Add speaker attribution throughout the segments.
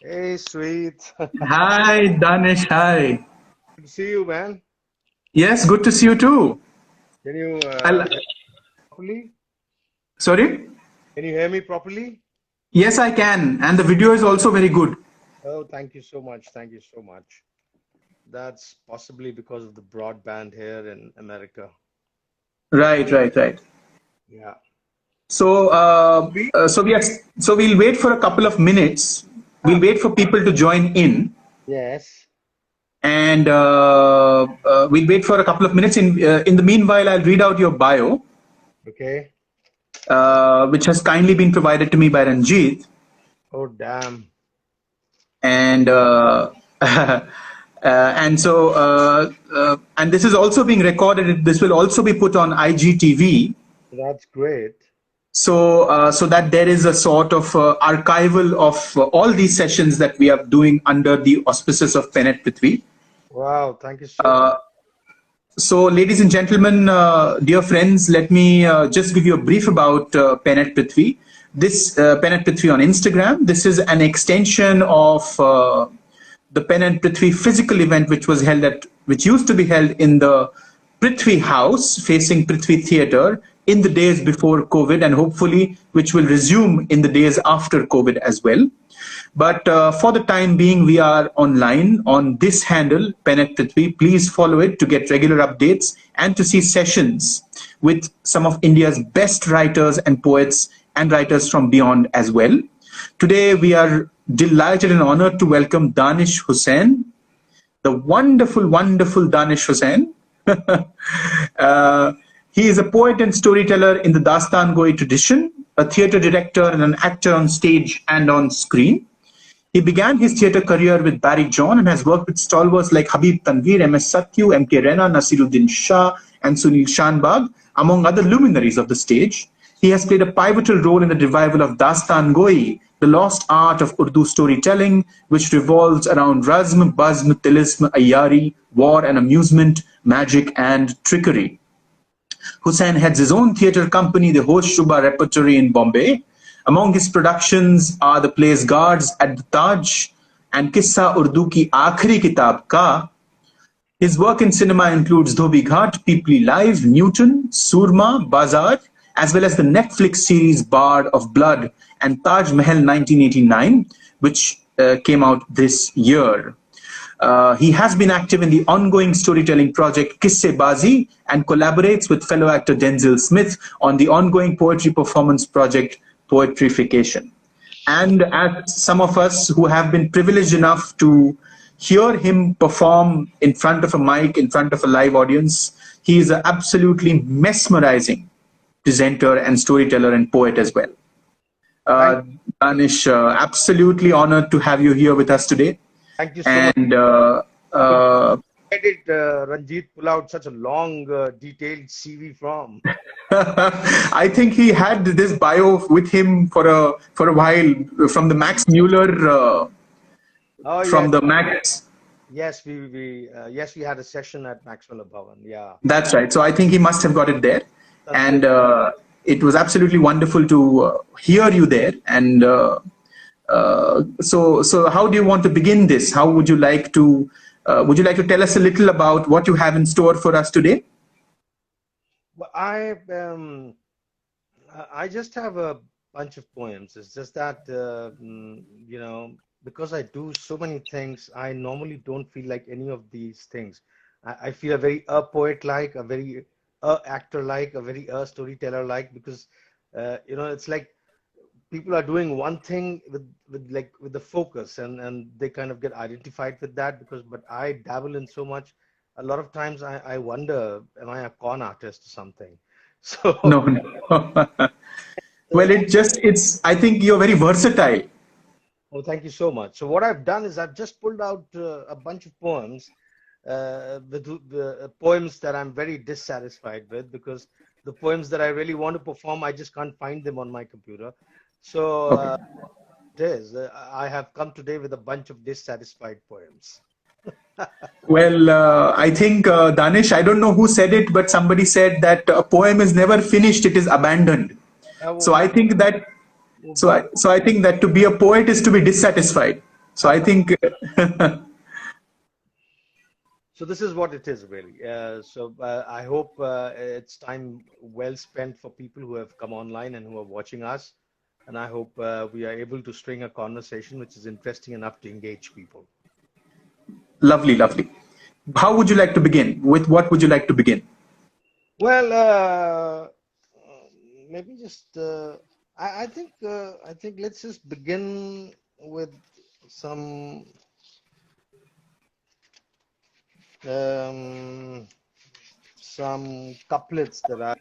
Speaker 1: Hey, sweet.
Speaker 2: Hi, Danish. Hi.
Speaker 1: Good to see you, man.
Speaker 2: Yes, good to see you too.
Speaker 1: Can you
Speaker 2: I'll,
Speaker 1: hear me properly?
Speaker 2: sorry?
Speaker 1: Can you hear me properly?
Speaker 2: Yes, I can. And the video is also very good.
Speaker 1: Oh, thank you so much. Thank you so much. That's possibly because of the broadband here in America.
Speaker 2: Right, right, right.
Speaker 1: Yeah.
Speaker 2: So,
Speaker 1: We?
Speaker 2: so we'll wait for a couple of minutes. We'll
Speaker 1: Ah,
Speaker 2: wait for people to join in,
Speaker 1: yes.
Speaker 2: and we'll wait for a couple of minutes. In the meanwhile, I'll read out your bio,
Speaker 1: Okay.
Speaker 2: which has kindly been provided to me by Ranjit.
Speaker 1: Oh, damn.
Speaker 2: And and this is also being recorded. This will also be put on IGTV,
Speaker 1: That's great.
Speaker 2: so that there is a sort of archival of all these sessions that we are doing under the auspices of Penet Prithvi.
Speaker 1: Wow. Thank you so much.
Speaker 2: So, ladies and gentlemen, dear friends, let me just give you a brief about Penet Prithvi. This Penet Prithvi on Instagram. This is an extension of the Pen and Prithvi physical event, which used to be held in the Prithvi House facing Prithvi Theatre in the days before COVID, and hopefully which will resume in the days after COVID as well. But for the time being, we are online on this handle, Penet Prithvi. Please follow it to get regular updates and to see sessions with some of India's best writers and poets and writers from beyond as well. Today, we are delighted and honored to welcome Danish Husain, the wonderful, wonderful Danish Husain. uh, he is a poet and storyteller in the Dastan Goi tradition, a theatre director and an actor on stage and on screen. He began his theatre career with Barry John and has worked with stalwarts like Habib Tanvir, M.S. Satyu, M.K. Rena, Nasiruddin Shah, and Sunil Shanbag, among other luminaries of the stage. He has played a pivotal role in the revival of Dastan Goi, the lost art of Urdu storytelling, which revolves around razm, bazm, tilism, ayari, war and amusement, magic and trickery. Hussain heads his own theatre company, the Hosh Shubha Repertory in Bombay. Among his productions are the plays Guards at the Taj and Kissa Urdu Ki Aakhri Kitab Ka. His work in cinema includes Dhobi Ghat, Peoply Live, Newton, Surma, Bazaar, as well as the Netflix series Bard of Blood and Taj Mahal 1989, which came out this year. He has been active in the ongoing storytelling project Kisse Bazi and collaborates with fellow actor Denzel Smith on the ongoing poetry performance project Poetrification. And as some of us who have been privileged enough to hear him perform in front of a mic, in front of a live audience, he is an absolutely mesmerizing presenter and storyteller and poet as well.
Speaker 1: Thank,
Speaker 2: Uh, Danish, absolutely honored to have you here with us today.
Speaker 1: thank you so much.
Speaker 2: And
Speaker 1: Where did Ranjit pull out such a long, detailed CV from?
Speaker 2: I think he had this bio with him for a while from the Max Mueller
Speaker 1: Oh,
Speaker 2: from
Speaker 1: yes.
Speaker 2: the Max.
Speaker 1: Yes, we had a session at Maxwell Bhavan. Yeah.
Speaker 2: That's right. So I think he must have got it there,
Speaker 1: That's
Speaker 2: and
Speaker 1: great.
Speaker 2: it was absolutely wonderful to hear you there. And so how do you want to begin this? How would you like to? Would you like to tell us a little about what you have in store for us today?
Speaker 1: Well, I just have a bunch of poems. It's just that because I do so many things, I normally don't feel like any of these things. I feel a very poet-like, a very actor-like, a very storyteller-like, because it's like people are doing one thing with the focus, and they kind of get identified with that, but I dabble in so much. A lot of times I wonder, am I a con artist or something? So
Speaker 2: No, no. Well, it's. I think you're very versatile.
Speaker 1: oh, thank you so much. So what I've done is I've just pulled out a bunch of poems, the poems that I'm very dissatisfied with, because the poems that I really want to perform, I just can't find them on my computer. So
Speaker 2: Okay.
Speaker 1: it is. I have come today with a bunch of dissatisfied poems.
Speaker 2: Well, I think Danish. I don't know who said it, but somebody said that a poem is never finished; it is abandoned. So I
Speaker 1: What?
Speaker 2: think that. So
Speaker 1: What?
Speaker 2: I think that to be a poet is to be dissatisfied. So I think,
Speaker 1: So this is what it is really. I hope it's time well spent for people who have come online and who are watching us. And I hope we are able to string a conversation which is interesting enough to engage people.
Speaker 2: lovely, lovely. How would you like to begin? With what would you like to begin?
Speaker 1: Well, maybe just I think let's just begin with some um, some couplets that I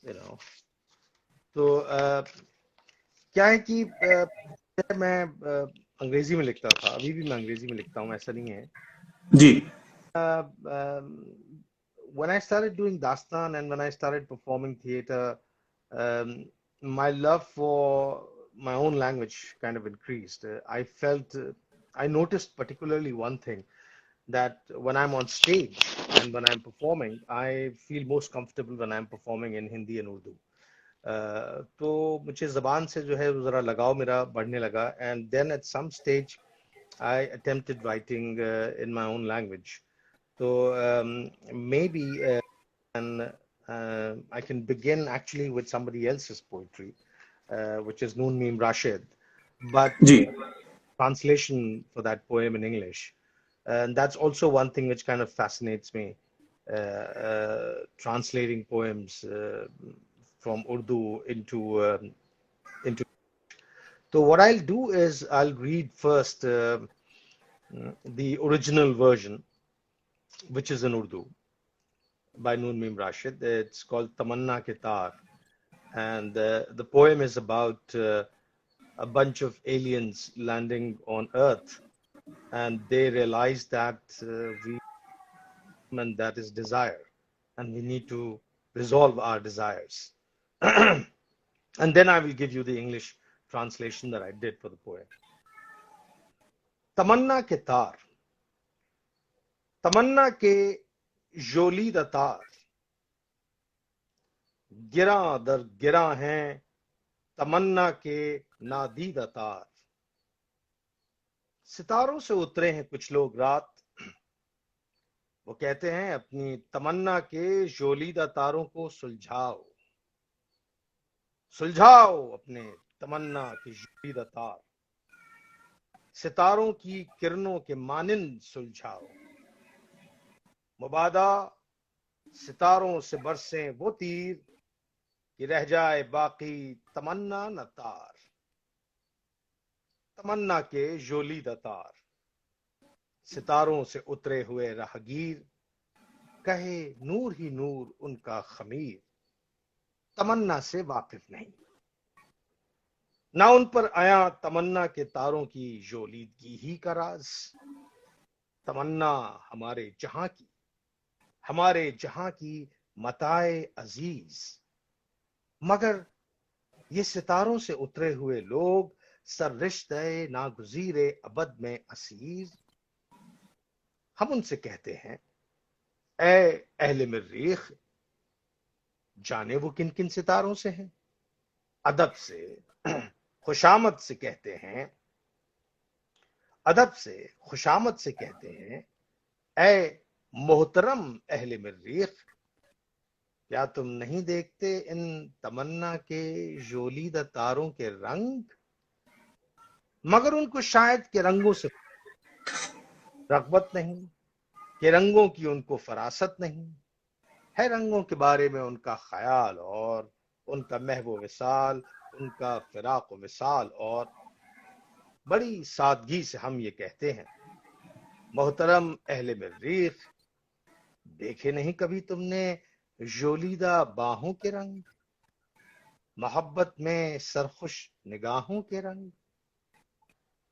Speaker 1: you know. तो क्या है कि मैं अंग्रेजी में लिखता था, अभी भी मैं अंग्रेजी में लिखता हूँ, ऐसा नहीं है.
Speaker 2: जी.
Speaker 1: Uh, um, when I started doing Dastan and when I started performing theater, my love for my own language kind of increased. I noticed particularly one thing, that when I'm on stage and when I'm performing, I feel most comfortable when I'm performing in Hindi and Urdu. तो मुझे ज़बान से जो है ज़रा लगाव मेरा बढ़ने लगा, and then at some stage I attempted writing in my own language. So maybe and I can begin actually with somebody else's poetry, which is Noon Meme Rashid, but
Speaker 2: ji.
Speaker 1: translation for that poem in English. And that's also one thing which kind of fascinates me, translating poems from Urdu into. So what I'll do is I'll read first the original version, which is in Urdu by Noon Meme Rashid. It's called Tamanna Ke Taar, and the poem is about a bunch of aliens landing on Earth, and they realize that and that is desire, and we need to resolve our desires. And then I will give you the English translation that I did for the poem. तमन्ना के तार, तमन्ना के जोलीदा तार, गिरा दर गिरा हैं तमन्ना के नादीदा तार. सितारों से उतरे हैं कुछ लोग रात, वो कहते हैं अपनी तमन्ना के जोलीदा तारों को सुलझाओ, सुलझाओ अपने तमन्ना के जोलीदा तार, सितारों की किरणों के मानिंद सुलझाओ. मुबादा सितारों से बरसें वो तीर कि रह जाए बाकी तमन्ना न तार. तमन्ना के जोलीदा तार, सितारों से उतरे हुए राहगीर, कहे नूर ही नूर उनका खमीर, तमन्ना से वाकिफ नहीं. ना उन पर आया तमन्ना के तारों की जोलीदगी ही का राज. तमन्ना हमारे जहां की मताए अजीज, मगर ये सितारों से उतरे हुए लोग सर रिश्ते नागुजीरे अबद में असीर. हम उनसे कहते हैं ए अहले मरीख, जाने वो किन किन सितारों से हैं. अदब से खुशामद से कहते हैं, अदब से खुशामद से कहते हैं, ए मोहतरम अहले मरीख, क्या तुम नहीं देखते इन तमन्ना के जोलीदा तारों के रंग. मगर उनको शायद के रंगों से रगबत नहीं, के रंगों की उनको फरासत नहीं है. रंगों के बारे में उनका ख्याल और उनका महबो विसाल, उनका फिराक विसाल, और बड़ी सादगी से हम ये कहते हैं, मोहतरम अहले मरीख, देखे नहीं कभी तुमने जोलीदा बाहों के रंग, मोहब्बत में सरखुश निगाहों के रंग,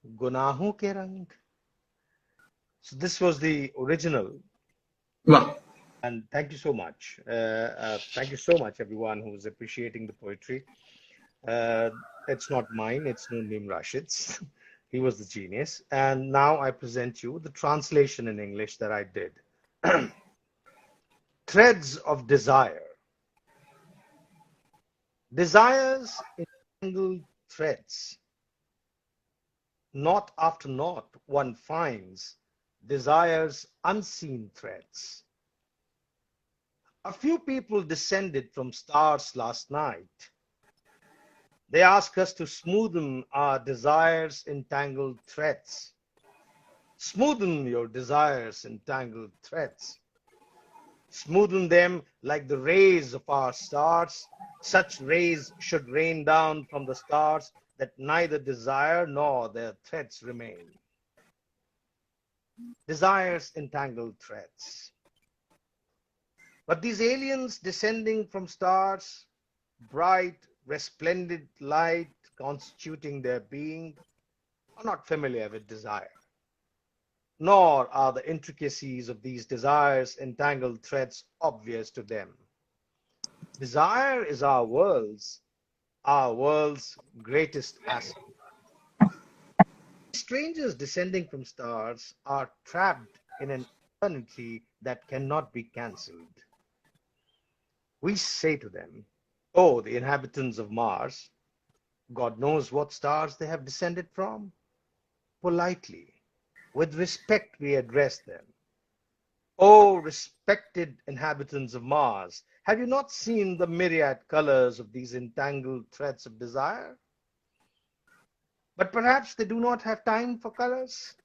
Speaker 1: गुनाहों के रंग. So this was the original.
Speaker 2: Wow.
Speaker 1: And thank you so much. Thank you so much, everyone who's appreciating the poetry. It's not mine, it's Noon Rashid's. He was the genius. And now I present you the translation in English that I did. Threads of desire. Desires entangled threads. Knot after knot one finds desire's unseen threads. A few people descended from stars last night. They ask us to smoothen our desires' entangled threads. Smoothen your desires' entangled threads. Smoothen them like the rays of our stars. Such rays should rain down from the stars that neither desire nor their threads remain. Desire's entangled threads. But these aliens descending from stars, bright, resplendent light constituting their being, are not familiar with desire, nor are the intricacies of these desires' entangled threads obvious to them. Desire is our world's greatest asset. Strangers descending from stars are trapped in an eternity that cannot be cancelled. We say to them, "Oh, the inhabitants of Mars, God knows what stars they have descended from." Politely, with respect, we address them. "Oh, respected inhabitants of Mars, have you not seen the myriad colors of these entangled threads of desire? But perhaps they do not have time for colors,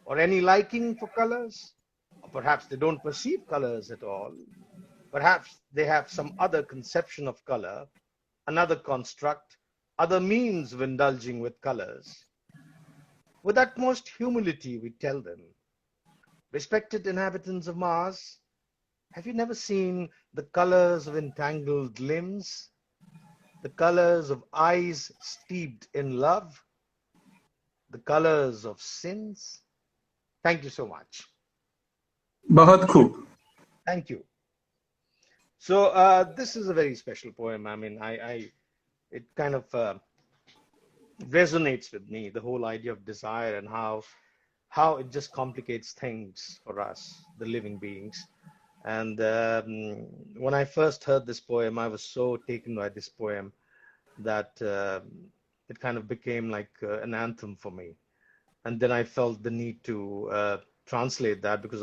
Speaker 1: or any liking for colors, or perhaps they don't perceive colors at all. Perhaps they have some other conception of color, another construct, other means of indulging with colors." With utmost humility, we tell them, "Respected inhabitants of Mars, have you never seen the colors of entangled limbs, the colors of eyes steeped in love, the colors of sins?" Thank you so much.
Speaker 2: बहुत खूब.
Speaker 1: Thank you. So this is a very special poem. I mean, it kind of resonates with me, the whole idea of desire and how it just complicates things for us, the living beings. And when I first heard this poem, I was so taken by this poem that it kind of became like an anthem for me. And then I felt the need to translate that because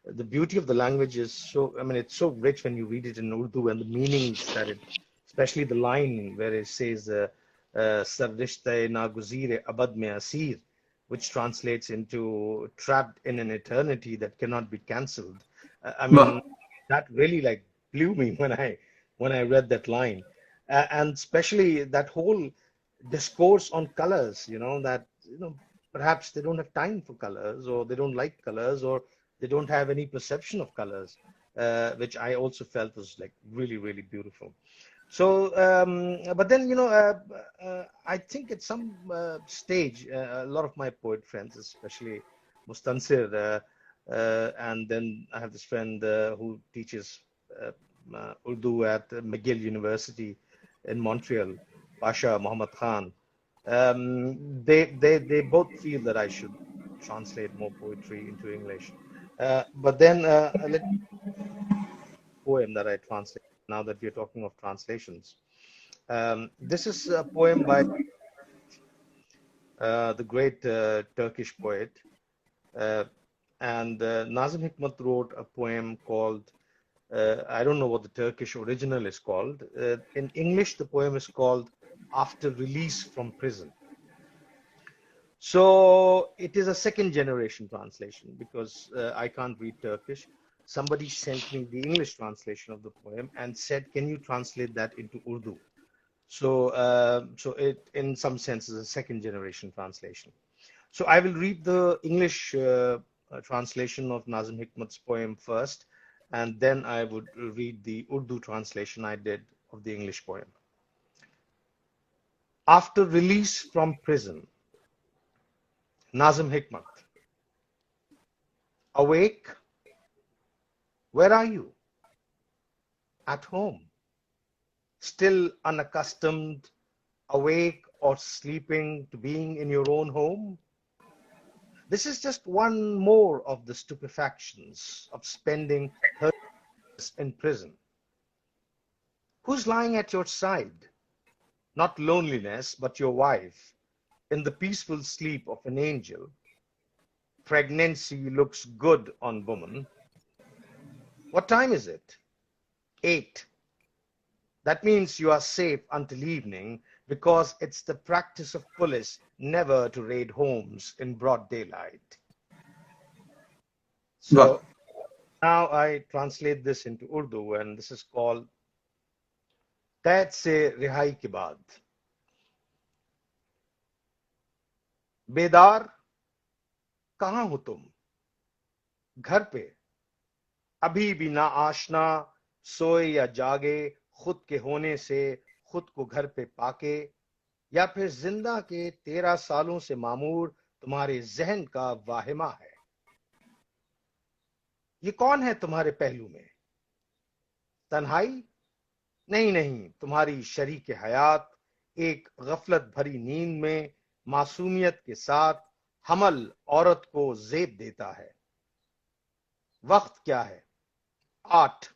Speaker 1: the beauty of the language is so, I mean, it's so rich when you read it in Urdu and the meanings that it, especially the line where it says, "Sar rishte naguzire abad mein asir," which translates into trapped in an eternity that cannot be cancelled. I
Speaker 2: वाह.
Speaker 1: mean, that really like blew me when I read that line, and especially that whole discourse on colors. That perhaps they don't have time for colors, or they don't like colors, or they don't have any perception of colors, which I also felt was like really, really beautiful. So, but then, I think at some stage, a lot of my poet friends, especially Mustansir, and then I have this friend who teaches Urdu at McGill University in Montreal, Pasha Muhammad Khan. They both feel that I should translate more poetry into English. But then let poem that I translate now that we're talking of translations. This is a poem by the great Turkish poet. Uh, and Nazim Hikmat wrote a poem called, I don't know what the Turkish original is called. In English, the poem is called "After Release from Prison." So it is a second generation translation because I can't read Turkish. Somebody sent me the English translation of the poem and said, "Can you translate that into Urdu?" So it, in some sense, is a second generation translation. So I will read the English translation of Nazim Hikmat's poem first, and then I would read the Urdu translation I did of the English poem. After release from prison, Nazim Hikmat. Awake? Where are you? At home. Still unaccustomed, awake or sleeping to being in your own home? This is just one more of the stupefactions of spending 30 years in prison. Who's lying at your side? Not loneliness, but your wife. in the peaceful sleep of an angel. Pregnancy looks good on woman. What time is it? 8. That means you are safe until evening because it's the practice of police never to raid homes in broad daylight.
Speaker 2: वाह.
Speaker 1: So now I translate this into Urdu, and this is called कैद से रिहाई के बाद. बेदार कहाँ हो तुम? घर पे. अभी भी ना आशना, सोए या जागे, खुद के होने से खुद को घर पे पाके, या फिर जिंदा के 13 सालों से मामूर तुम्हारे जहन का वाहिमा है. ये कौन है तुम्हारे पहलू में? तन्हाई? नहीं नहीं, तुम्हारी शरीक हयात एक गफलत भरी नींद में मासूमियत के साथ हमल औरत को जेब देता है. वक्त क्या है? 8.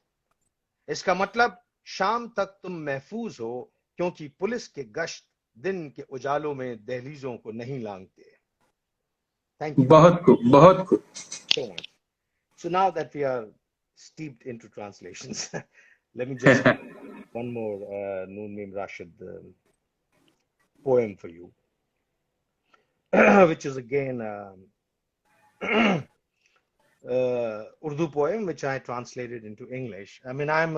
Speaker 1: इसका मतलब शाम तक तुम महफूज हो क्योंकि पुलिस के गश्त दिन के उजालों में दहलीजों को नहीं लांघते. Thank you
Speaker 2: बहुत खूब, बहुत खूब.
Speaker 1: so much. So now that we are steeped into translations, let me just one more Noon Mim Rashid poem for you, which is again Urdu poem, which I translated into English. I mean, I'm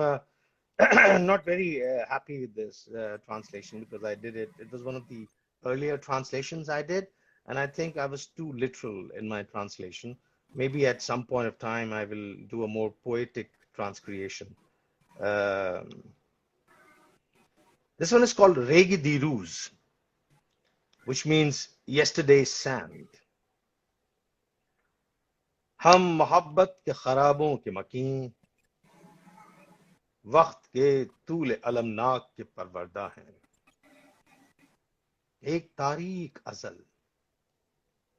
Speaker 1: not very happy with this translation because I did it. It was one of the earlier translations I did, and I think I was too literal in my translation. Maybe at some point of time I will do a more poetic transcreation. This one is called Regi di Ruz, which means yesterday's sand. हम मोहब्बत के खराबों के मकीन, वक्त के तूल अलमनाक के परवरदा हैं. एक तारीख अजल,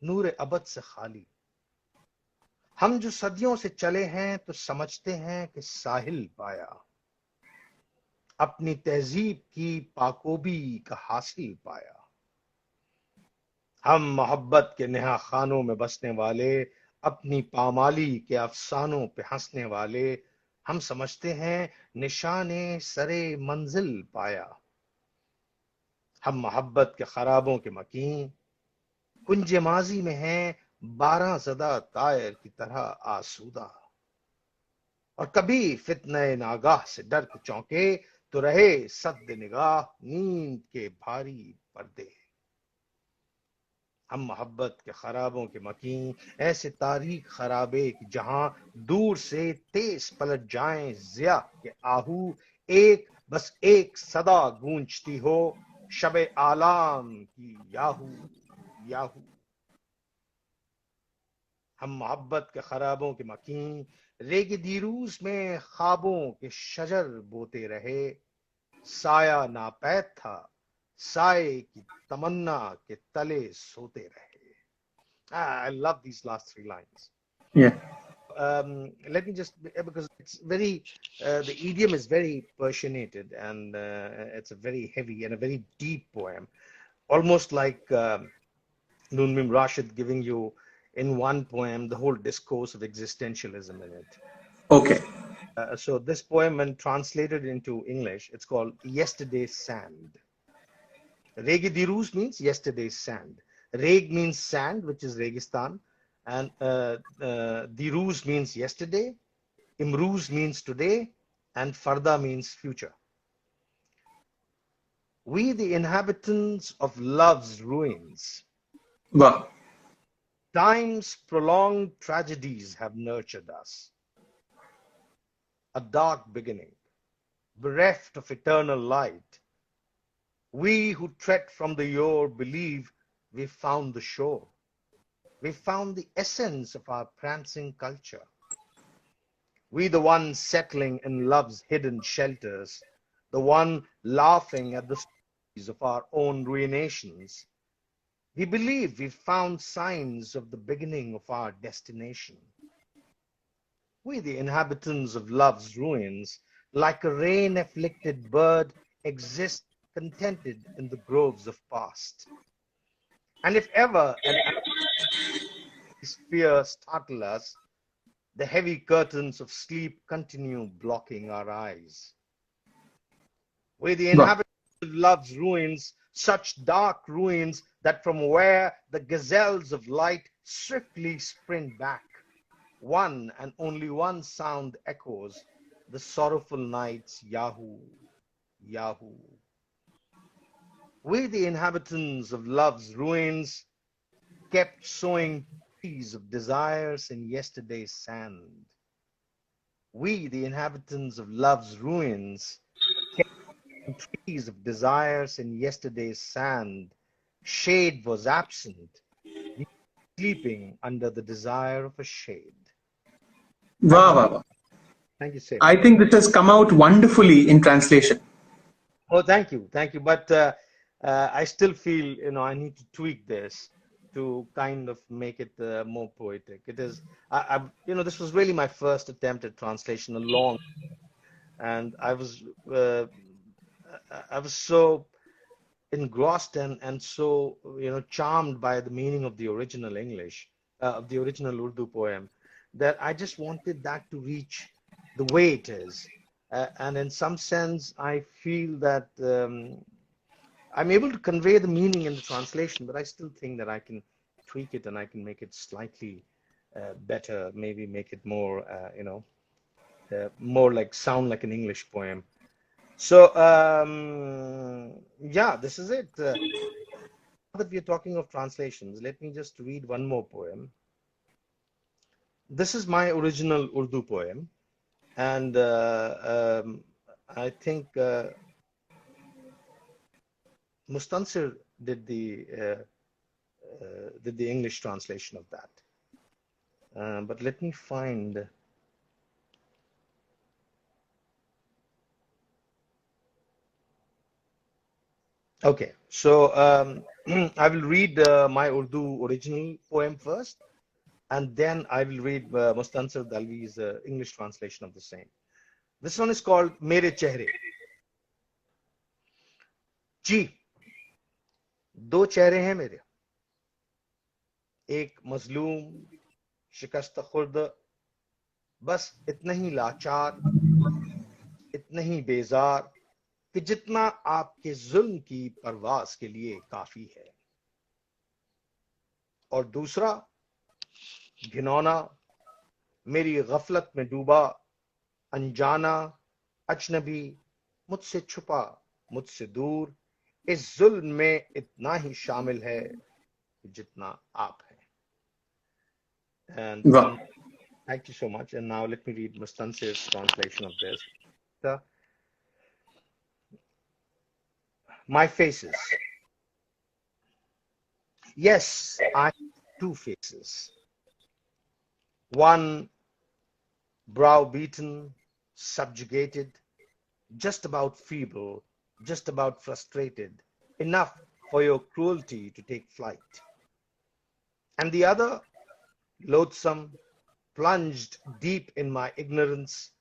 Speaker 1: नूर अबद से खाली. हम जो सदियों से चले हैं तो समझते हैं कि साहिल पाया, अपनी तहजीब की पाकोबी का हासिल पाया. हम मोहब्बत के नेहा खानों में बसने वाले, अपनी पामाली के अफसानों पे हंसने वाले, हम समझते हैं निशाने सरे मंजिल पाया. हम मोहब्बत के खराबों के मकीन, कुंज माजी में हैं 12 ज़दा तायर की तरह आसूदा. और कभी फितने नागाह से डर के चौंके तो रहे सद निगाह नींद के भारी पर्दे. हम मोहब्बत के खराबों के मकीन, ऐसे तारीख खराबे कि जहां दूर से तेज पलट जाएं जिया के आहू, एक बस एक सदा गूंजती हो शबे आलाम की याहू याहू. हम मोहब्बत के खराबों के मकीन, रेग दीरूज में ख्वाबों के शजर बोते रहे, साया नापैद था साए की तमन्ना के तले सोते रहे. I love these last 3 lines.
Speaker 2: Yeah.
Speaker 1: Let me just, because it's very, the idiom is very Persianated, and it's a very heavy and a very deep poem, almost like Noon Mim Rashid giving you in one poem the whole discourse of existentialism in it.
Speaker 2: Okay.
Speaker 1: So this poem, when translated into English, it's called Yesterday's Sand. Regi Diruz means yesterday's sand. Reg means sand, which is Registan, and Diruz means yesterday, Imruz means today, and Farda means future. We, the inhabitants of love's ruins,
Speaker 2: वाह.
Speaker 1: time's prolonged tragedies have nurtured us. A dark beginning, bereft of eternal light. We who tread from the yore believe we found the shore. We found the essence of our prancing culture. We, the ones settling in love's hidden shelters, the one laughing at the stories of our own ruinations. We believe we found signs of the beginning of our destination. We, the inhabitants of love's ruins, like a rain-afflicted bird, exist contented in the groves of past. And if ever an atmosphere startle us, the heavy curtains of sleep continue blocking our eyes. We, the
Speaker 2: Wow.
Speaker 1: inhabitants of love's ruins, such dark ruins that from where the gazelles of light swiftly sprint back, one and only one sound echoes the sorrowful night's Yahoo, Yahoo. We, the inhabitants of love's ruins, kept sowing trees of desires in yesterday's sand. We, the inhabitants of love's ruins, kept trees of desires in yesterday's sand. Shade was absent, sleeping under the desire of a shade. Thank
Speaker 2: Wow,
Speaker 1: you.
Speaker 2: wow, wow.
Speaker 1: Thank you, Sid.
Speaker 2: I think this has come out wonderfully in translation.
Speaker 1: Oh, thank you. Thank you. But I still feel, I need to tweak this to kind of make it more poetic. It is, this was really my first attempt at translation along, and uh, I was so engrossed and so charmed by the meaning of the original English of the original Urdu poem that I just wanted that to reach the way it is, and in some sense I feel that I'm able to convey the meaning in the translation, but I still think that I can tweak it and I can make it slightly better, maybe make it more more like sound like an English poem. So yeah, this is it. Now that we are talking of translations, let me just read one more poem. This is my original Urdu poem, and I think Mustansir did the English translation of that. But let me find. Okay, so I will read my Urdu original poem first, and then I will read Mustansir Dalvi's English translation of the same. This one is called Mere Chehre. जी, दो चेहरे हैं मेरे, एक मजलूम शिकस्त खुर्द, बस इतना ही लाचार, इतना ही बेजार कि जितना आपके जुल्म की परवास के लिए काफी है। और दूसरा घिनौना, मेरी गफलत में डूबा, अनजाना, अजनबी, मुझसे छुपा, मुझसे दूर, इस जुल्म में इतना ही शामिल है जितना आप हैं. And
Speaker 2: Wow.
Speaker 1: thank you so much. And now let me read Mustansir's translation of this. The, my faces. Yes, I have two faces. One browbeaten, subjugated, just about feeble, just about frustrated, enough for your cruelty to take flight. And the other, loathsome, plunged deep in my ignorance,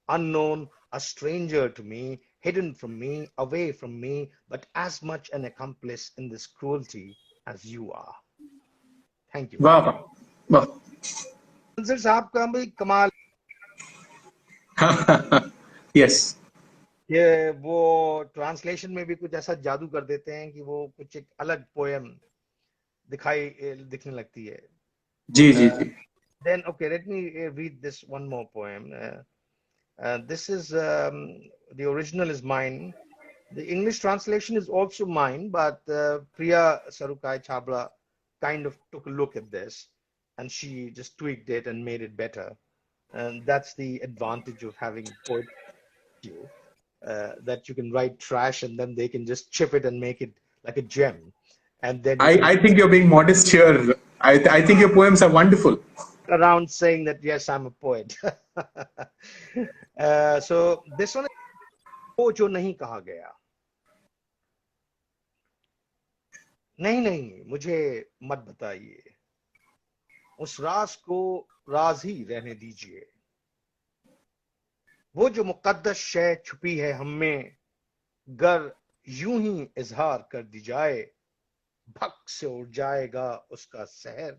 Speaker 1: unknown, a stranger to me, hidden from me, away from me, but as much an accomplice in this cruelty as you are. Thank you.
Speaker 2: Wow. Wow.
Speaker 1: मंजिल साहब का भी कमाल.
Speaker 2: Yes.
Speaker 1: ये वो translation में भी कुछ ऐसा जादू कर देते हैं कि वो कुछ एक अलग पोएम दिखने लगती है.
Speaker 2: जी जी जी.
Speaker 1: Then okay, let me read this one more poem. This is the original is mine. The English translation is also mine, but Priya Sarukai Chabra kind of took a look at this and she just tweaked it and made it better. And that's the advantage of having poetry, that you can write trash and then they can just chip it and make it like a gem. And then you can
Speaker 2: I think you're being modest here. I think your poems are wonderful.
Speaker 1: around saying that, yes, I'm a poet. So this one is वो जो नहीं कहा गया. नहीं नहीं मुझे मत बताइए, उस राज को राज ही रहने दीजिए. वो जो मुकद्दस शय छुपी है हम में, गर यूं ही इजहार कर दी जाए, भक से उड़ जाएगा उसका सहर,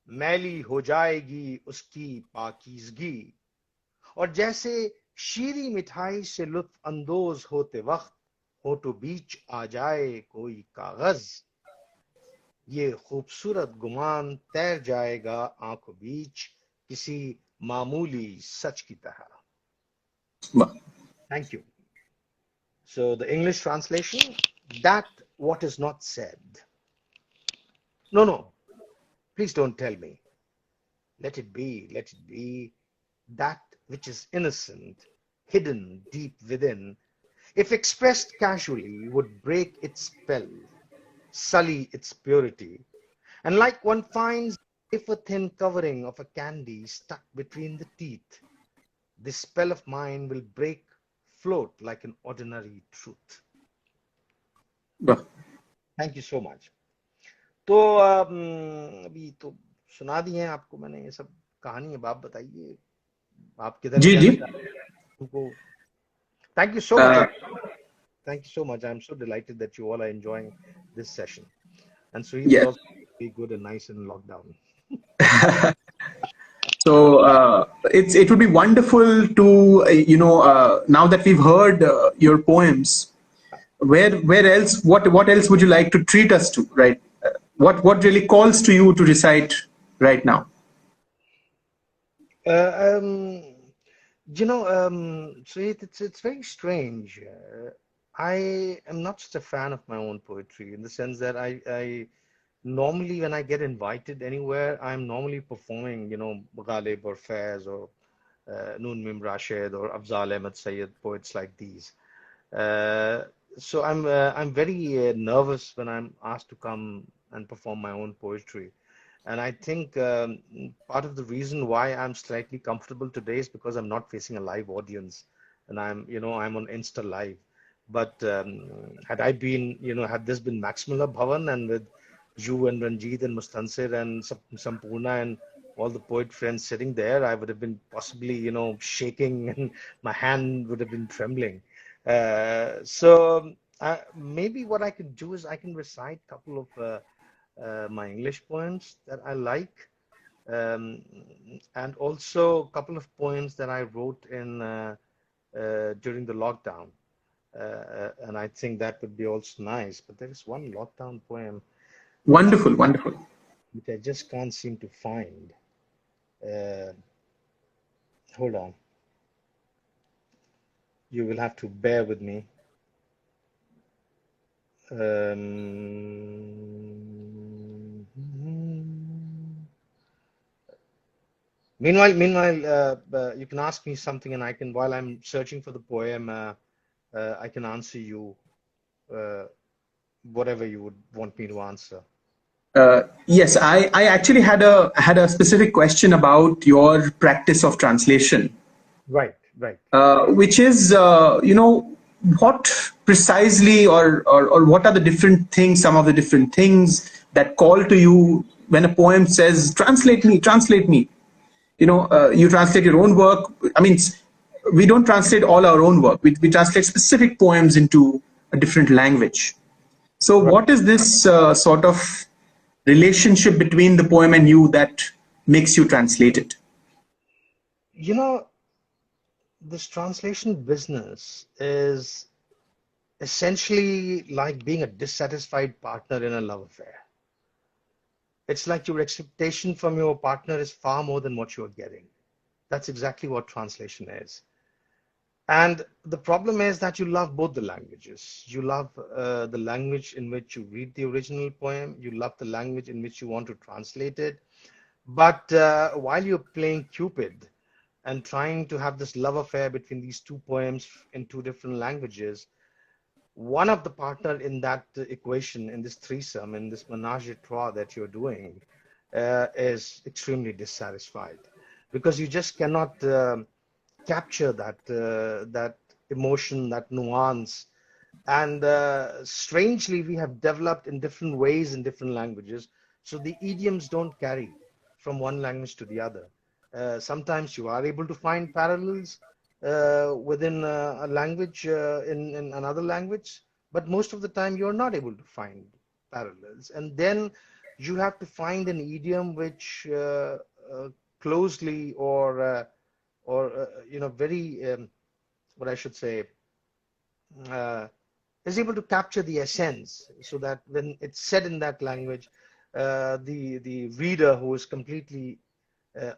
Speaker 1: मैली हो जाएगी उसकी पाकीज़गी। और जैसे शीरी मिठाई से लुत्फ अंदोज होते वक्त होठों बीच आ जाए कोई कागज, ये खूबसूरत गुमान तैर जाएगा आंखों बीच किसी मामूली सच की तरह। Thank you. So the English translation, that what is not said. No, no, please don't tell me. Let it be that which is innocent, hidden deep within, if expressed casually, would break its spell, sully its purity, and like one finds a thin covering of a candy stuck between the teeth, this spell of mine will break, float like an ordinary truth.
Speaker 2: वाह,
Speaker 1: Thank you so much. तो अभी तो सुना दी है आपको मैंने ये सब कहानी। अब आप बताइए आप किधर
Speaker 2: जी जी।
Speaker 1: कैसे जा रहे हैं हमको। Thank you so much.
Speaker 2: Uh,
Speaker 1: Thank you so much. I'm so delighted that you all are enjoying this session. And Suhit is
Speaker 2: yes.
Speaker 1: also very good and nice in lockdown.
Speaker 2: So it would be wonderful to now that we've heard your poems, where else, what else would you like to treat us to, right? What really calls to you to recite right now?
Speaker 1: Uh, um, Suhit, it's very strange. I am not just a fan of my own poetry in the sense that I normally when I get invited anywhere, I'm normally performing, Ghalib or Faiz or Noon Mim Rashid or Afzal Ahmed Sayyid, poets like these. Uh, so I'm very nervous when I'm asked to come and perform my own poetry. And I think part of the reason why I'm slightly comfortable today is because I'm not facing a live audience, and I'm on Insta Live. But had I been, had this been Maximilla Bhavan and with you and Ranjit and Mustansir and Sampurna and all the poet friends sitting there, I would have been possibly, shaking and my hand would have been trembling. So maybe what I could do is I can recite a couple of my English poems that I like, um, and also a couple of poems that I wrote in during the lockdown. And I think that would be also nice. But there is one lockdown poem which
Speaker 2: Wonderful, wonderful.
Speaker 1: which I just can't seem to find. Uh, Hold on, you will have to bear with me. Meanwhile, you can ask me something, and I can, while I'm searching for the poem, I can answer you uh, whatever you would want me to answer.
Speaker 2: Yes, I actually had a specific question about your practice of translation,
Speaker 1: Right, right.
Speaker 2: which is what precisely or what are the different things, some of the different things that call to you when a poem says translate me. You translate your own work. I mean, we don't translate all our own work. We translate specific poems into a different language. So
Speaker 1: Right.
Speaker 2: what is this sort of relationship between the poem and you that makes you translate it?
Speaker 1: You know, this translation business is essentially like being a dissatisfied partner in a love affair. It's like your expectation from your partner is far more than what you're getting. That's exactly what translation is. And the problem is that you love both the languages. You love the language in which you read the original poem. You love the language in which you want to translate it. But while you're playing Cupid and trying to have this love affair between these two poems in two different languages, one of the partner in that equation, in this threesome, in this menage a trois that you're doing, is extremely dissatisfied because you just cannot capture that emotion, that nuance. And strangely, we have developed in different ways in different languages, so the idioms don't carry from one language to the other. Sometimes you are able to find parallels within a language in another language, but most of the time you're not able to find. parallels, and then you have to find an idiom which closely or very what I should say uh, is able to capture the essence, so that when it's said in that language, the reader who is completely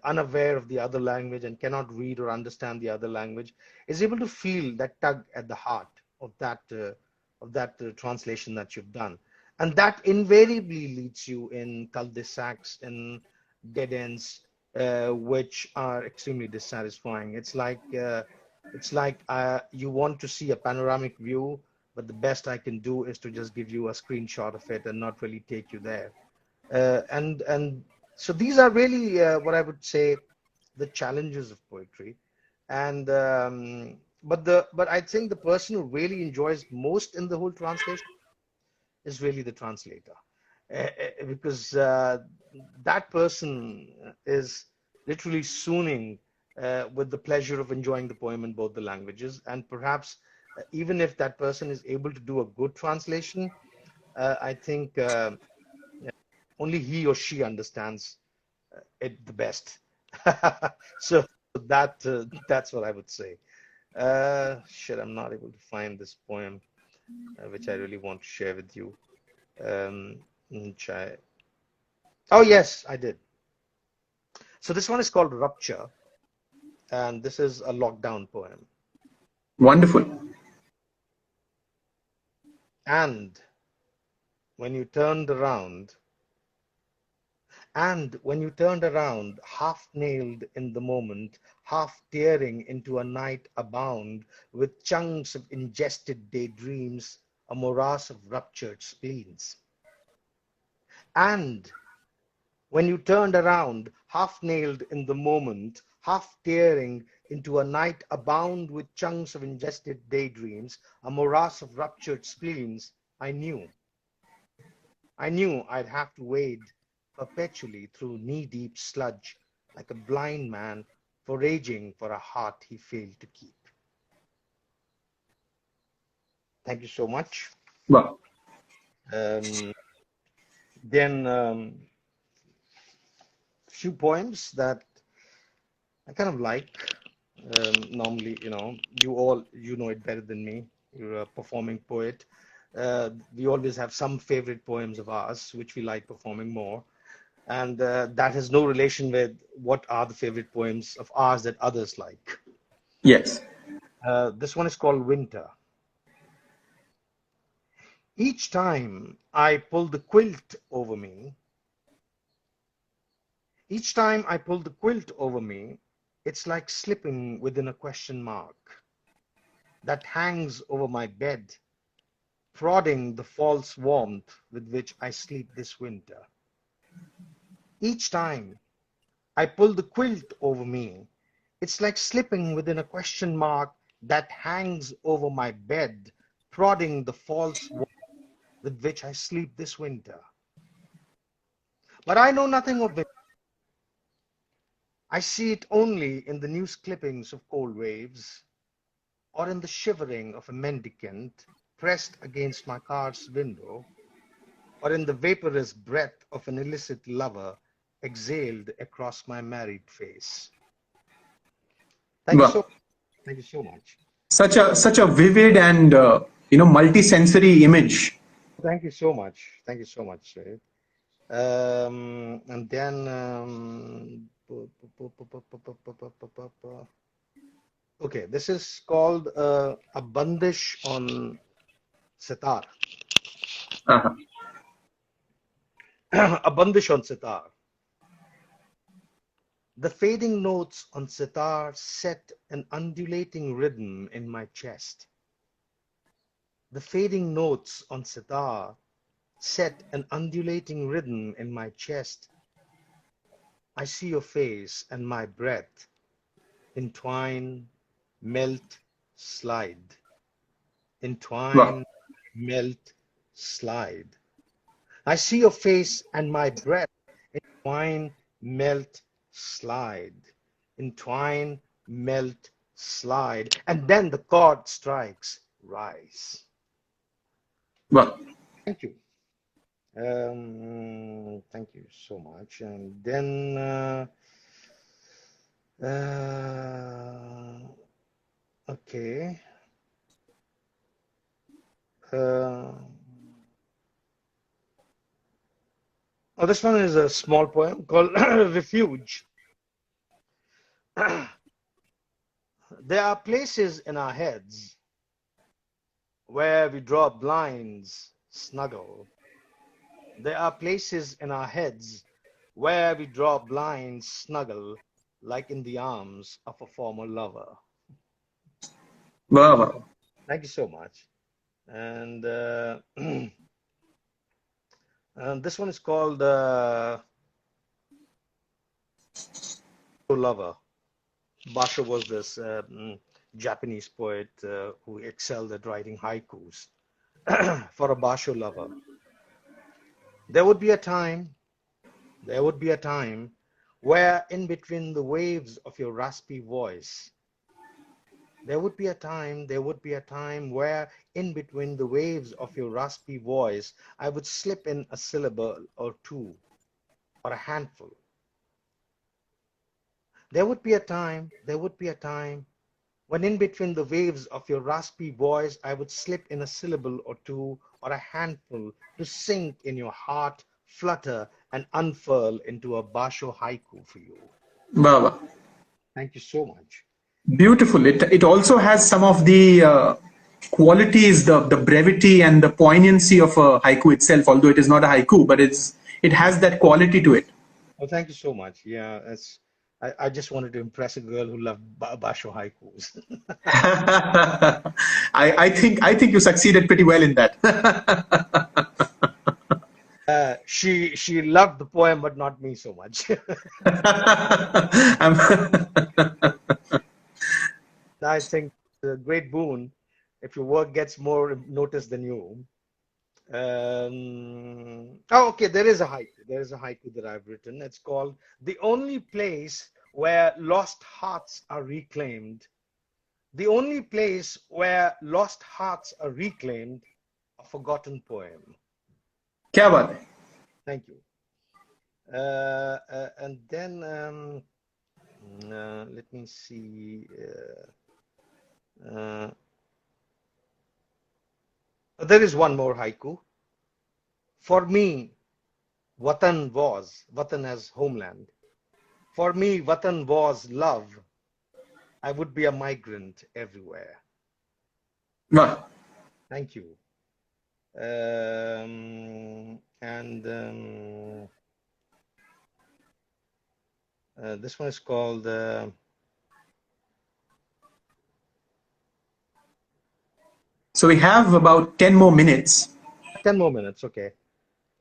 Speaker 1: unaware of the other language and cannot read or understand the other language is able to feel that tug at the heart of that translation that you've done, and that invariably leads you in cul-de-sacs and dead ends, which are extremely dissatisfying. It's like you want to see a panoramic view, but the best I can do is to just give you a screenshot of it and not really take you there. And so these are really what I would say the challenges of poetry. And but I think the person who really enjoys most in the whole translation is really the translator, because that person is literally swooning with the pleasure of enjoying the poem in both the languages. And perhaps even if that person is able to do a good translation, I think only he or she understands it the best. So that's what I would say. Shit, I'm not able to find this poem, which I really want to share with you. Which oh yes, I did. So this one is called Rupture, and this is a lockdown poem.
Speaker 2: Wonderful.
Speaker 1: And when you turned around, and when you turned around, half nailed in the moment, half tearing into a night abound with chunks of ingested daydreams, a morass of ruptured spleens. And when you turned around, half nailed in the moment, half tearing into a night abound with chunks of ingested daydreams, a morass of ruptured spleens, I knew I'd have to wade perpetually through knee-deep sludge like a blind man foraging for a heart he failed to keep. Thank you so much.
Speaker 2: Well,
Speaker 1: Um, then few poems that I kind of like. Normally, you know it better than me. You're a performing poet. We always have some favorite poems of ours, which we like performing more. And that has no relation with what are the favorite poems of ours that others like.
Speaker 2: yes.
Speaker 1: This one is called Winter. Each time I pull the quilt over me, each time I pull the quilt over me, it's like slipping within a question mark that hangs over my bed, prodding the false warmth with which I sleep this winter. Each time I pull the quilt over me, it's like slipping within a question mark that hangs over my bed, prodding the false warmth with which I sleep this winter. But I know nothing of it. I see it only in the news clippings of cold waves, or in the shivering of a mendicant pressed against my car's window, or in the vaporous breath of an illicit lover exhaled across my married face. Thank you so,
Speaker 2: Well,
Speaker 1: thank you so much.
Speaker 2: such a vivid and multi-sensory image.
Speaker 1: Thank you so much. Thank you so much, Suhit. And then, okay, this is called a bandish on sitar.
Speaker 2: Uh-huh.
Speaker 1: A bandish on sitar. The fading notes on sitar set an undulating rhythm in my chest. The fading notes on sitar set an undulating rhythm in my chest. I see your face and my breath entwine, melt, slide.
Speaker 2: Well,
Speaker 1: Entwine, melt, slide. I see your face and my breath entwine, melt, slide. Entwine, melt, slide. And then the chord strikes, rise.
Speaker 2: well.
Speaker 1: Thank you. Thank you so much. And then, uh, okay. Uh, oh, this one is a small poem called Refuge. There are places in our heads where we draw blinds, snuggle. There are places in our heads where we draw blinds, snuggle, like in the arms of a former lover.
Speaker 2: Wow, wow.
Speaker 1: Thank you so much. And, and this one is called Lover. Basho was this Japanese poet who excelled at writing haikus. For a Basho lover, there would be a time, there would be a time where in between the waves of your raspy voice, there would be a time where in between the waves of your raspy voice, I would slip in a syllable or two or a handful. There would be a time when in between the waves of your raspy voice, I would slip in a syllable or two or a handful to sink in your heart, flutter, and unfurl into a basho haiku for you.
Speaker 2: Wow, wow.
Speaker 1: Thank you so much.
Speaker 2: Beautiful. It also has some of the qualities, the brevity and the poignancy of a haiku itself. Although it is not a haiku, but it has that quality to it.
Speaker 1: Oh, thank you so much. Yeah, I just wanted to impress a girl who loved basho haikus.
Speaker 2: I think you succeeded pretty well in that.
Speaker 1: She loved the poem, but not me so much. I think it's a great boon if your work gets more notice than you. Oh, okay, there is a haiku. There is a haiku that I've written. It's called The Only Place Where Lost Hearts Are Reclaimed. The only place where lost hearts are reclaimed, a forgotten poem.
Speaker 2: क्या बात है?
Speaker 1: Thank you. And then let me see. Uh, there is one more haiku. For me, Watan as homeland. For me, Watan was love. I would be a migrant everywhere.
Speaker 2: Wow.
Speaker 1: Thank you. And this one is called
Speaker 2: So we have about 10 more minutes.
Speaker 1: 10 more minutes. Okay.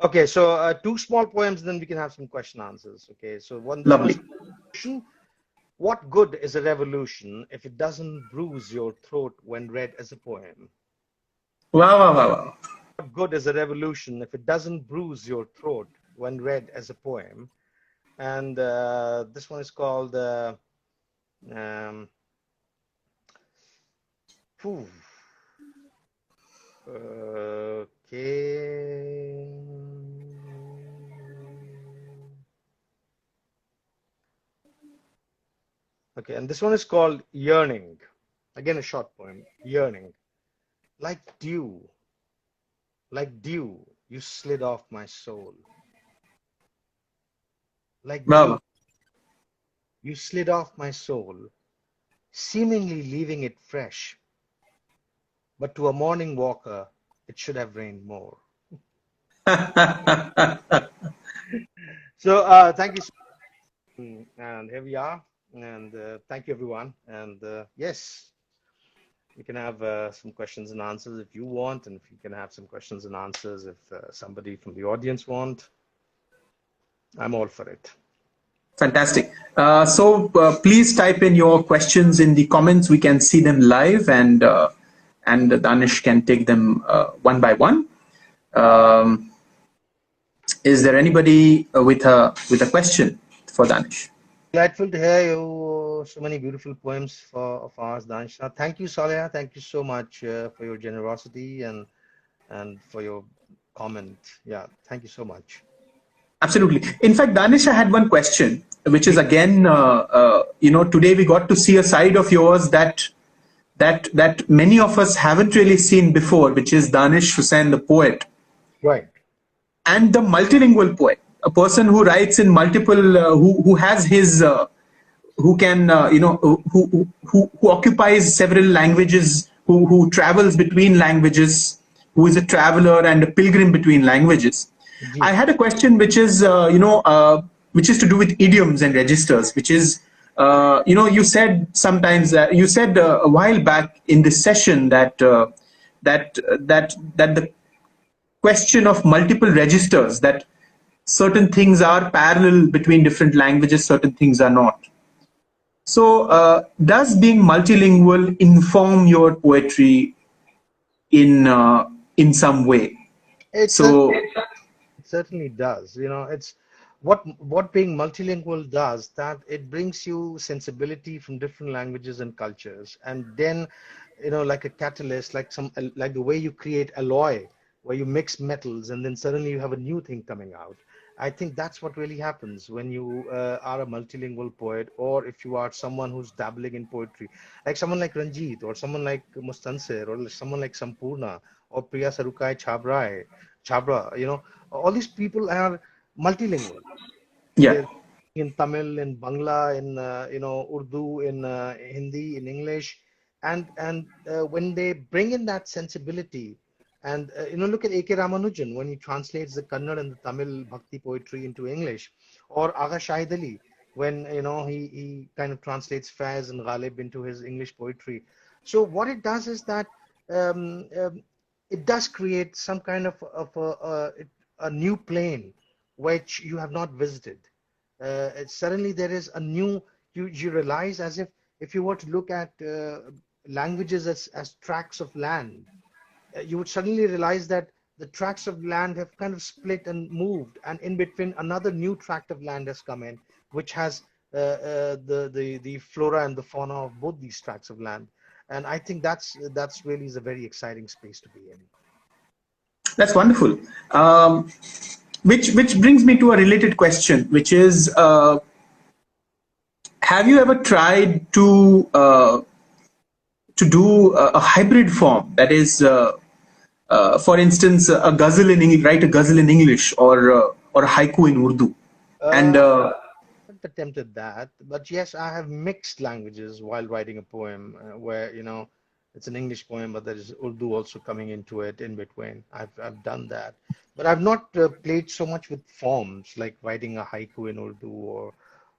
Speaker 1: Okay. So two small poems, then we can have some question answers. Okay. So this one
Speaker 2: Lovely.
Speaker 1: is what good is a revolution if it doesn't bruise your throat when read as a poem?
Speaker 2: Wow, wow, wow, wow.
Speaker 1: What good is a revolution if it doesn't bruise your throat when read as a poem? And this one is called um, phew, okay. Okay, and this one is called Yearning. Again, a short poem. Yearning. Like dew, like dew, you slid off my soul. Like
Speaker 2: Wow,
Speaker 1: dew,
Speaker 2: wow.
Speaker 1: you slid off my soul, seemingly leaving it fresh. But to a morning walker, it should have rained more. So thank you so much. And here we are. And thank you, everyone. And yes, we can have some questions and answers if you want, and if you can have some questions and answers if somebody from the audience want. I'm all for it.
Speaker 2: Fantastic. So please type in your questions in the comments. We can see them live, and Danish can take them one by one. Um, is there anybody with a question for Danish?
Speaker 1: Delightful to hear you. So many beautiful poems of ours, Dansha. Thank you, Saleh. Thank you so much for your generosity and for your comment. Yeah, thank you so much.
Speaker 2: Absolutely. In fact, Danish, I had one question, which is
Speaker 1: Yeah,
Speaker 2: again, today we got to see a side of yours that many of us haven't really seen before, which is Danish Husain, the poet,
Speaker 1: right.
Speaker 2: and the multilingual poet, a person who writes in multiple, who has his, who can, who occupies several languages, who travels between languages, who is a traveler and a pilgrim between languages. I
Speaker 1: Ji.
Speaker 2: had a question which is, which is to do with idioms and registers, which is, you said sometimes that you said a while back in this session that the question of multiple registers, that certain things are parallel between different languages, certain things are not. So, does being multilingual inform your poetry in some way?
Speaker 1: It
Speaker 2: So,
Speaker 1: certainly It certainly does. It's what being multilingual does, that it brings you sensibility from different languages and cultures, and then, like a catalyst, like the way you create alloy, where you mix metals, and then suddenly you have a new thing coming out. I think that's what really happens when you are a multilingual poet, or if you are someone who's dabbling in poetry, like someone like Ranjit, or someone like Mustansir, or someone like Sampurna, or Priya Sarukai Chabra. All these people are multilingual.
Speaker 2: yeah,
Speaker 1: They're in Tamil, in Bangla, in Urdu, in Hindi, in English, and when they bring in that sensibility, and look at A.K. Ramanujan when he translates the Kannada and the Tamil Bhakti poetry into English, or Agha Shahid Ali when he kind of translates Faiz and Ghalib into his English poetry. So what it does is that um, um, it does create some kind of a new plane which you have not visited. Suddenly there is a new, you realize, as if you were to look at languages as tracts of land, you would suddenly realize that the tracts of land have kind of split and moved, and in between another new tract of land has come in, which has the flora and the fauna of both these tracts of land. And I think that's really is a very exciting space to be in.
Speaker 2: that's wonderful. Which brings me to a related question, which is, have you ever tried to do a hybrid form? That is, for instance, a ghazal in English, write a ghazal in English, or a haiku in Urdu, and
Speaker 1: Uh, haven't attempted that, but yes, I have mixed languages while writing a poem, where it's an English poem, but there is Urdu also coming into it in between. I've done that, but I've not played so much with forms like writing a haiku in Urdu,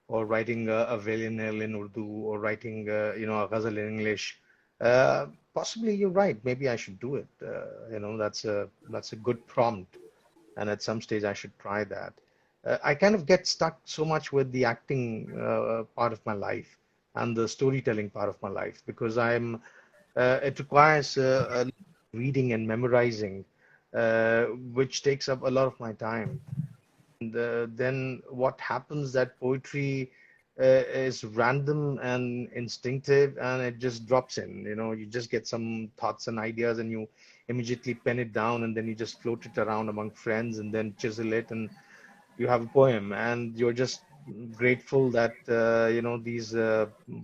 Speaker 1: or writing a villanelle in Urdu, or writing a ghazal in English. Possibly you're right. Maybe I should do it. That's a good prompt, and at some stage I should try that. I kind of get stuck so much with the acting part of my life and the storytelling part of my life, because it requires reading and memorizing, which takes up a lot of my time. And then what happens, that poetry is random and instinctive, and it just drops in. You just get some thoughts and ideas, and you immediately pen it down, and then you just float it around among friends, and then chisel it, and you have a poem. And you're just grateful that these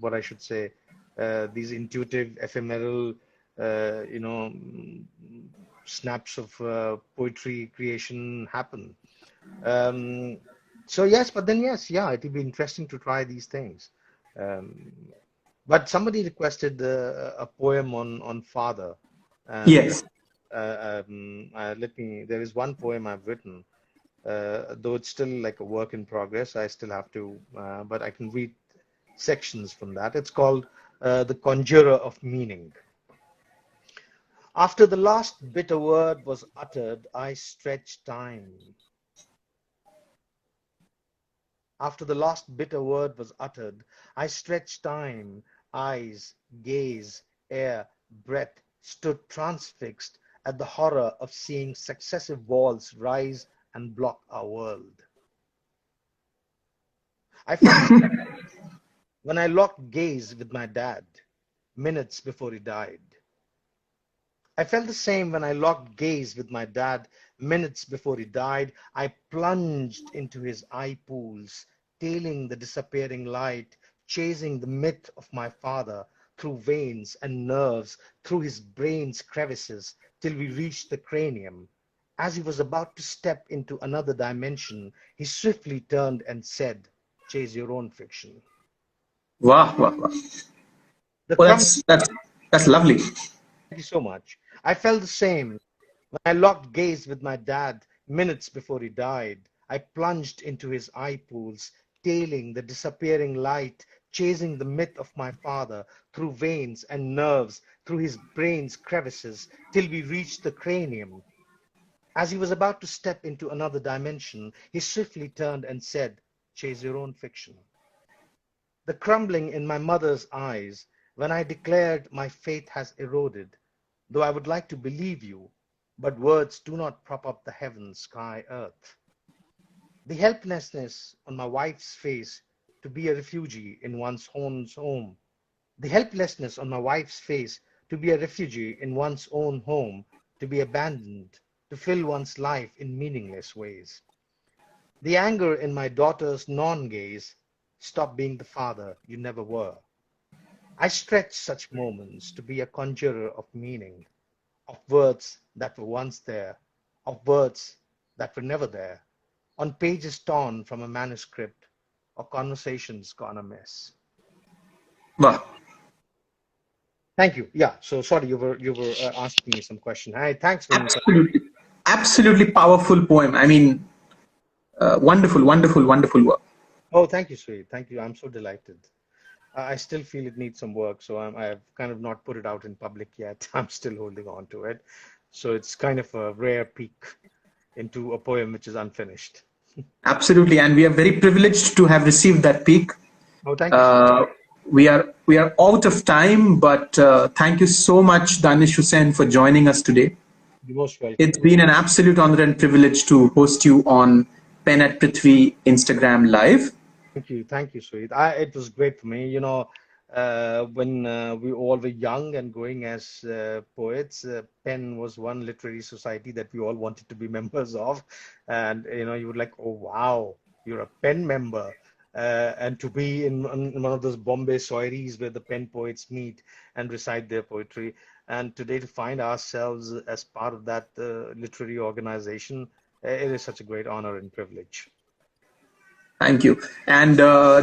Speaker 1: what I should say, these intuitive, ephemeral, snaps of poetry creation happen. um, so yes, but then yes, yeah, it will be interesting to try these things. Um, but somebody requested a poem on father, and
Speaker 2: yes,
Speaker 1: let me. There is one poem I've written, though it's still like a work in progress. I still have to, but I can read sections from that. It's called "The Conjurer of Meaning." After the last bitter word was uttered, I stretched time. After the last bitter word was uttered, I stretched time, eyes, gaze, air, breath, stood transfixed at the horror of seeing successive walls rise and block our world. I felt when I locked gaze with my dad, minutes before he died. I felt the same when I locked gaze with my dad minutes before he died. I plunged into his eye pools, tailing the disappearing light, chasing the myth of my father through veins and nerves, through his brain's crevices, till we reached the cranium. As he was about to step into another dimension, he swiftly turned and said, "Chase your own fiction."
Speaker 2: Wow, wow, wow.
Speaker 1: The
Speaker 2: Well,
Speaker 1: crumb,
Speaker 2: that's lovely.
Speaker 1: thank you so much. I felt the same. When I locked gaze with my dad minutes before he died, I plunged into his eye pools, tailing the disappearing light, chasing the myth of my father through veins and nerves, through his brain's crevices, till we reached the cranium. As he was about to step into another dimension, he swiftly turned and said, "Chase your own fiction." The crumbling in my mother's eyes when I declared my faith has eroded, though I would like to believe you, but words do not prop up the heavens, sky, earth. The helplessness on my wife's face to be a refugee in one's own home. The helplessness on my wife's face to be a refugee in one's own home, to be abandoned, to fill one's life in meaningless ways. The anger in my daughter's non-gaze, "Stop being the father you never were." I stretch such moments to be a conjurer of meaning, of words that were once there, of words that were never there, on pages torn from a manuscript, or conversations gone amiss.
Speaker 2: Wow.
Speaker 1: Thank you. Yeah. So sorry, you were asking me some question. Hi. Thanks for
Speaker 2: Absolutely. Absolutely powerful poem. I mean, wonderful, wonderful, wonderful work.
Speaker 1: Oh, thank you, Sweet. Thank you. I'm so delighted. I still feel it needs some work, so I've kind of not put it out in public yet. I'm still holding on to it. So it's kind of a rare peek into a poem which is unfinished.
Speaker 2: Absolutely. And we are very privileged to have received that peak.
Speaker 1: Oh, thank you, Sweet.
Speaker 2: Uh, we are out of time, but thank you so much, Danish Husain, for joining us today.
Speaker 1: You're most
Speaker 2: It's
Speaker 1: welcome.
Speaker 2: been an absolute honor and privilege to host you on Pen at Prithvi Instagram Live.
Speaker 1: Thank you. Thank you, Sweet. It was great for me. When we all were young and going as poets, Penn was one literary society that we all wanted to be members of. And, you would like, oh, wow, you're a Penn member. And to be in one of those Bombay soirees where the Penn poets meet and recite their poetry. And today to find ourselves as part of that literary organization, it is such a great honor and privilege.
Speaker 2: Thank you. And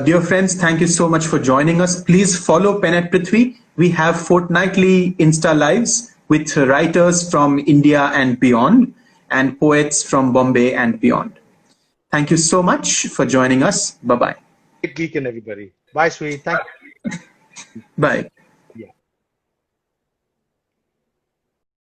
Speaker 2: dear friends, thank you so much for joining us. Please follow Pen at Prithvi. We have fortnightly Insta Lives with writers from India and beyond, and poets from Bombay and beyond. Thank you so much for joining us. Bye bye.
Speaker 1: Great weekend, everybody. Bye, Sweet. Thank you.
Speaker 2: Bye.